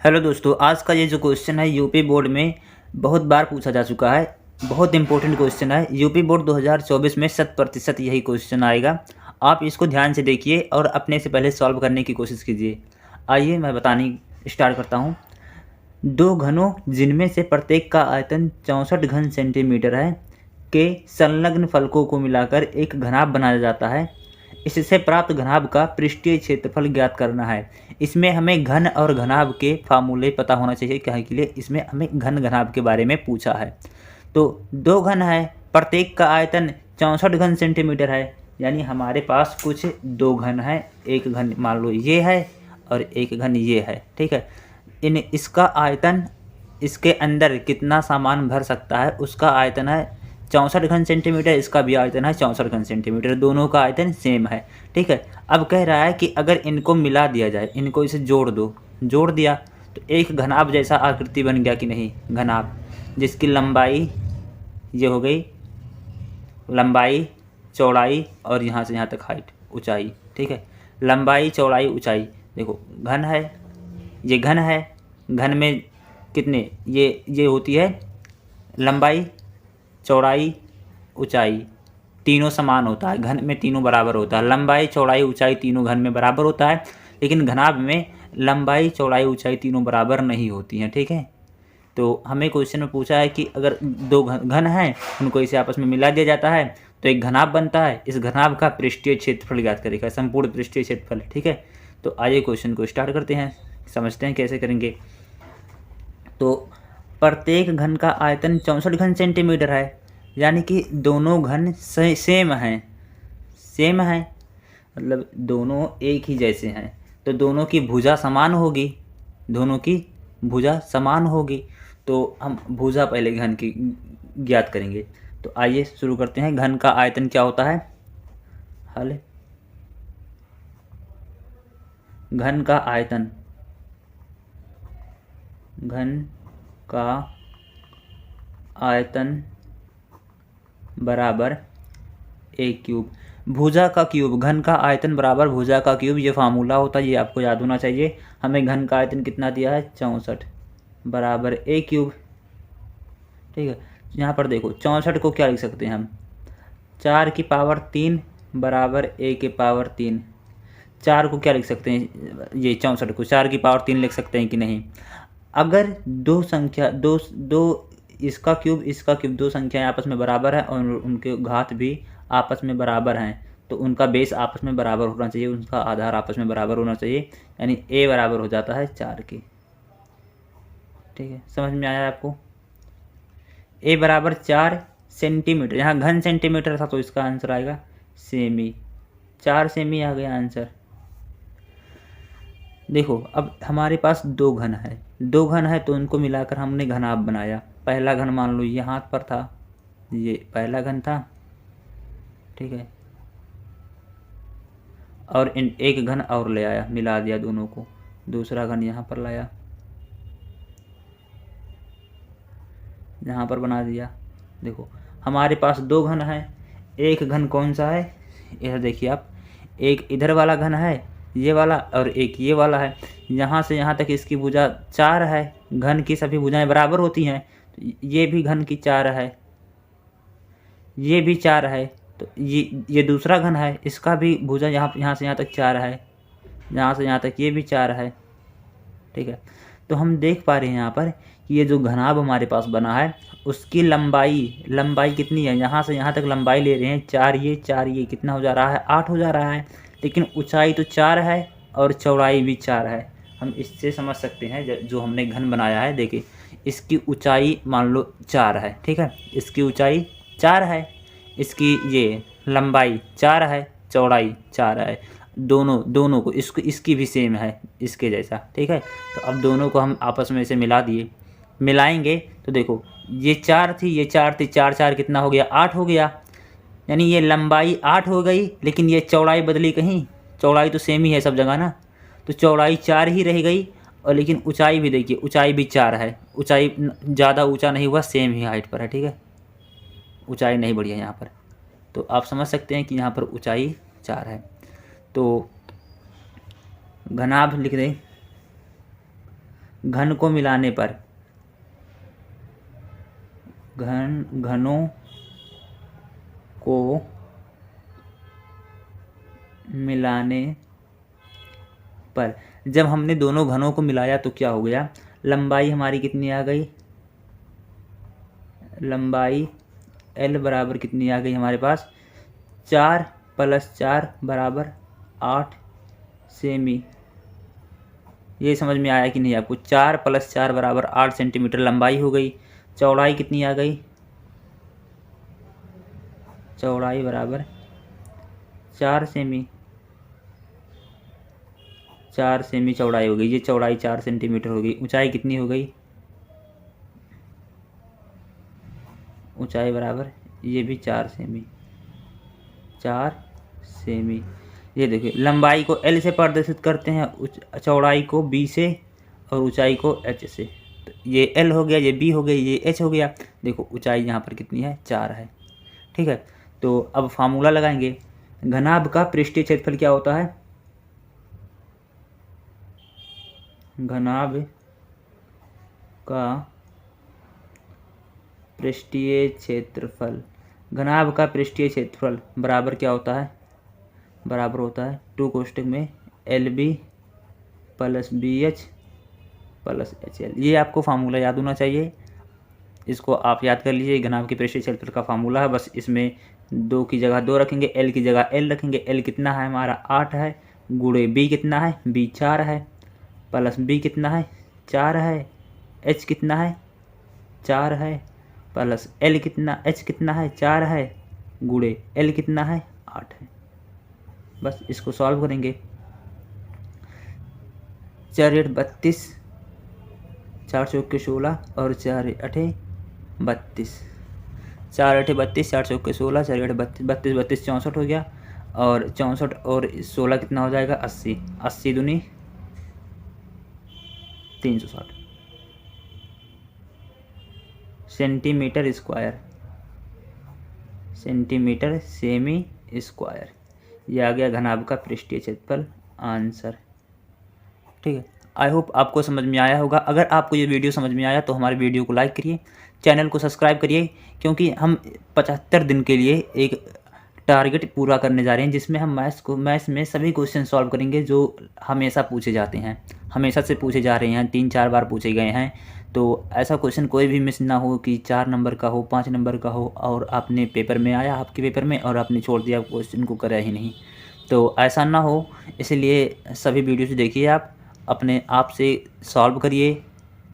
Hello दोस्तों, आज का ये जो क्वेश्चन है यूपी बोर्ड में बहुत बार पूछा जा चुका है। बहुत इंपॉर्टेंट क्वेश्चन है। यूपी बोर्ड 2024 में 100% यही क्वेश्चन आएगा। आप इसको ध्यान से देखिए और अपने से पहले सॉल्व करने की कोशिश कीजिए। आइए मैं बताने स्टार्ट करता हूँ। दो घनों जिनमें से प्रत्येक का आयतन 64 घन सेंटीमीटर है के संलग्न फलकों को मिलाकर एक घनाभ बनाया जाता है। इससे प्राप्त घनाभ का पृष्ठीय क्षेत्रफल ज्ञात करना है। इसमें हमें घन और घनाभ के फार्मूले पता होना चाहिए। क्या के लिए इसमें हमें घन घनाभ के बारे में पूछा है। तो दो घन है, प्रत्येक का आयतन 64 घन सेंटीमीटर है, यानी हमारे पास कुछ दो घन है। एक घन मान लो ये है और एक घन ये है, ठीक है। इसका आयतन, इसके अंदर कितना सामान भर सकता है उसका आयतन है 64 घन सेंटीमीटर। इसका भी आयतन है 64 घन सेंटीमीटर। दोनों का आयतन सेम है, ठीक है। अब कह रहा है कि अगर इनको मिला दिया जाए, इनको इसे जोड़ दो, जोड़ दिया तो एक घनाभ जैसा आकृति बन गया कि नहीं। घनाभ जिसकी लंबाई ये हो गई, लंबाई चौड़ाई और यहाँ से यहाँ तक हाइट ऊंचाई, ठीक है। लंबाई चौड़ाई ऊंचाई, देखो घन है, ये घन है। घन में कितने ये होती है लंबाई चौड़ाई ऊंचाई, तीनों समान होता है। घन में तीनों बराबर होता है। लंबाई चौड़ाई ऊंचाई तीनों घन में बराबर होता है, लेकिन घनाभ में लंबाई चौड़ाई ऊंचाई तीनों बराबर नहीं होती हैं, ठीक है। तो हमें क्वेश्चन में पूछा है कि अगर दो घन हैं, उनको इसे आपस में मिला दिया जाता है तो एक घनाभ बनता है। इस घनाभ का पृष्ठीय क्षेत्रफल ज्ञात करेगा, संपूर्ण पृष्ठीय क्षेत्रफल, ठीक है। तो आइए क्वेश्चन को स्टार्ट करते हैं, समझते हैं कैसे करेंगे। तो प्रत्येक घन का आयतन 64 घन सेंटीमीटर है, यानी कि दोनों घन सेम हैं। सेम हैं मतलब दोनों एक ही जैसे हैं, तो दोनों की भुजा समान होगी। दोनों की भुजा समान होगी, तो हम भुजा पहले घन की ज्ञात करेंगे। तो आइए शुरू करते हैं। घन का आयतन क्या होता है? हल घन का आयतन, घन का आयतन बराबर ए क्यूब। भुजा का क्यूब, घन का आयतन बराबर भुजा का क्यूब, ये फार्मूला होता है, ये आपको याद होना चाहिए। हमें घन का आयतन कितना दिया है? 64 बराबर ए क्यूब, ठीक है। यहाँ पर देखो 64 को क्या लिख सकते हैं हम? 4 की पावर 3 बराबर ए के पावर 3। 4 को क्या लिख सकते हैं? ये 64 को 4 की पावर 3 लिख सकते हैं कि नहीं? अगर दो संख्या इसका क्यूब दो संख्याएं आपस में बराबर है और उनके घात भी आपस में बराबर हैं, तो उनका बेस आपस में बराबर होना चाहिए, उनका आधार आपस में बराबर होना चाहिए, यानी ए बराबर हो जाता है 4 के, ठीक है। समझ में आया आपको? ए बराबर 4 सेंटीमीटर, यहाँ घन सेंटीमीटर था तो इसका आंसर आएगा सेमी। 4 सेमी आ गया आंसर। देखो अब हमारे पास दो घन है तो उनको मिलाकर हमने घनाभ बनाया। पहला घन मान लो ये हाथ पर था, ये पहला घन था, ठीक है। और एक घन और ले आया, मिला दिया दोनों को। दूसरा घन यहाँ पर लाया, यहाँ पर बना दिया। देखो हमारे पास दो घन है। एक घन कौन सा है? यह देखिए आप, एक इधर वाला घन है ये वाला, और एक ये वाला है। यहाँ से यहाँ तक इसकी भुजा 4 है। घन की सभी भुजाएं बराबर होती हैं, तो ये भी घन की 4 है, ये भी 4 है। तो ये दूसरा घन है, इसका भी भुजा यहाँ से यहाँ तक 4 है, यहाँ से यहाँ तक ये भी 4 है, ठीक है। तो हम देख पा रहे हैं यहाँ पर कि ये जो घनाभ हमारे पास बना है उसकी लंबाई कितनी है? यहाँ से यहाँ तक लंबाई ले रहे हैं 4, ये 4, ये कितना हो जा रहा है? 8 हो जा रहा है। लेकिन ऊंचाई तो 4 है और चौड़ाई भी 4 है। हम इससे समझ सकते हैं जो हमने घन बनाया है, देखिए इसकी ऊंचाई मान लो 4 है, ठीक है। इसकी ऊंचाई 4 है, इसकी ये लंबाई 4 है, चौड़ाई 4 है। दोनों को इसकी भी सेम है इसके जैसा, ठीक है। तो अब दोनों को हम आपस में से मिला दिए, मिलाएंगे तो देखो ये 4 थी, ये 4 थी, 4 4 कितना हो गया? 8 हो गया। यानी ये लंबाई 8 हो गई, लेकिन ये चौड़ाई बदली कहीं? चौड़ाई तो सेम ही है सब जगह ना, तो चौड़ाई 4 ही रह गई। और लेकिन ऊंचाई भी देखिए, ऊंचाई भी 4 है। ऊंचाई ज़्यादा ऊंचा नहीं हुआ, सेम ही हाइट पर है, ठीक है। ऊंचाई नहीं बढ़ी है यहाँ पर, तो आप समझ सकते हैं कि यहाँ पर ऊंचाई 4 है। तो घनाभ लिख दें, घन को मिलाने पर, घनों को मिलाने पर, जब हमने दोनों घनों को मिलाया तो क्या हो गया, लंबाई हमारी कितनी आ गई, लंबाई L बराबर कितनी आ गई हमारे पास, 4 + 4 = 8 सेमी। ये समझ में आया कि नहीं आपको, 4 + 4 = 8 सेंटीमीटर लंबाई हो गई। चौड़ाई कितनी आ गई, चौड़ाई बराबर 4 सेमी, 4 सेमी चौड़ाई हो गई। ये चौड़ाई 4 सेंटीमीटर हो गई। ऊंचाई कितनी हो गई, ऊंचाई बराबर ये भी 4 सेमी, 4 सेमी। ये देखिए लंबाई को L से प्रदर्शित करते हैं, चौड़ाई को B से और ऊंचाई को H से। तो ये L हो गया, ये B हो गया, ये H हो गया। देखो ऊंचाई यहाँ पर कितनी है, 4 है। ठीक है, तो अब फार्मूला लगाएंगे। घनाभ का पृष्ठीय क्षेत्रफल क्या होता है, घनाभ का पृष्ठीय क्षेत्रफल, घनाभ का पृष्ठीय क्षेत्रफल बराबर क्या होता है, बराबर होता है 2 कोष्ठक में LB + BH + HL। ये आपको फार्मूला याद होना चाहिए, इसको आप याद कर लीजिए। घनाभ के पृष्ठीय क्षेत्रफल का फार्मूला है, बस इसमें 2 की जगह 2 रखेंगे, L की जगह L रखेंगे। L कितना है हमारा 8 है, गुणे B कितना है, B 4 है, प्लस B कितना है 4 है, H कितना है 4 है, प्लस L कितना, H कितना है 4 है, गुणे L कितना है 8 है। बस इसको सॉल्व करेंगे। 4 × 32, 4 × 16 और 4 × 8 32, 4 × 8 32, 4 × 16, 4 × 8 32, 32 64 हो गया, और 64 और 16 कितना हो जाएगा 80, 80 दूनी 360 centimetre square, centimetre semi square. ये आ गया घनाभ का पृष्ठीय क्षेत्रफल आंसर। ठीक है, आई होप आपको समझ में आया होगा। अगर आपको ये वीडियो समझ में आया तो हमारे वीडियो को लाइक करिए, चैनल को सब्सक्राइब करिए, क्योंकि हम 75 दिन के लिए एक टारगेट पूरा करने जा रहे हैं, जिसमें हम मैथ्स में सभी क्वेश्चन सॉल्व करेंगे जो हमेशा पूछे जाते हैं, हमेशा से पूछे जा रहे हैं, 3-4 बार पूछे गए हैं। तो ऐसा क्वेश्चन कोई भी मिस ना हो कि 4 नंबर का हो, 5 नंबर का हो, और आपने पेपर में आया, आपके पेपर में, और आपने छोड़ दिया, क्वेश्चन को करा ही नहीं। तो ऐसा ना हो, इसलिए सभी वीडियोस देखिए, आप अपने आप से सॉल्व करिए,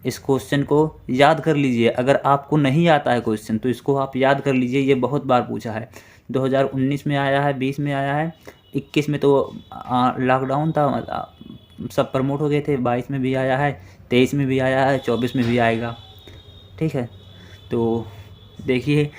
इस क्वेश्चन को याद कर लीजिए। अगर आपको नहीं आता है क्वेश्चन तो इसको आप याद कर लीजिए, ये बहुत बार पूछा है। 2019 में आया है, 20 में आया है, 21 में तो लॉकडाउन था, सब प्रमोट हो गए थे, 22 में भी आया है, 23 में भी आया है, 24 में भी आएगा। ठीक है, तो देखिए